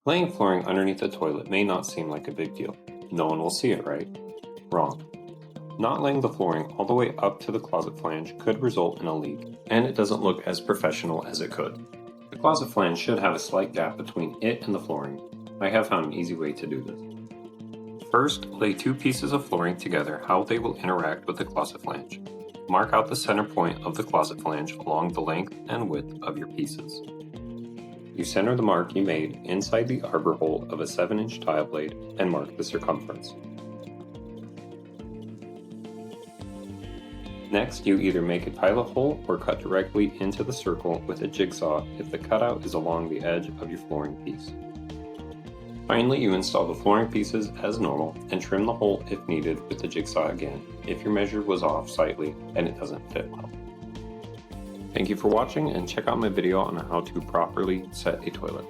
Laying flooring underneath a toilet may not seem like a big deal. No one will see it, right? Wrong. Not laying the flooring all the way up to the closet flange could result in a leak, and it doesn't look as professional as it could. The closet flange should have a slight gap between it and the flooring. I have found an easy way to do this. First, lay two pieces of flooring together how they will interact with the closet flange. Mark out the center point of the closet flange along the length and width of your pieces. You center the mark you made inside the arbor hole of a 7-inch tile blade and mark the circumference. Next, you either make a pilot hole or cut directly into the circle with a jigsaw if the cutout is along the edge of your flooring piece. Finally, you install the flooring pieces as normal and trim the hole if needed with the jigsaw again if your measure was off slightly and it doesn't fit well. Thank you for watching, and check out my video on how to properly set a toilet.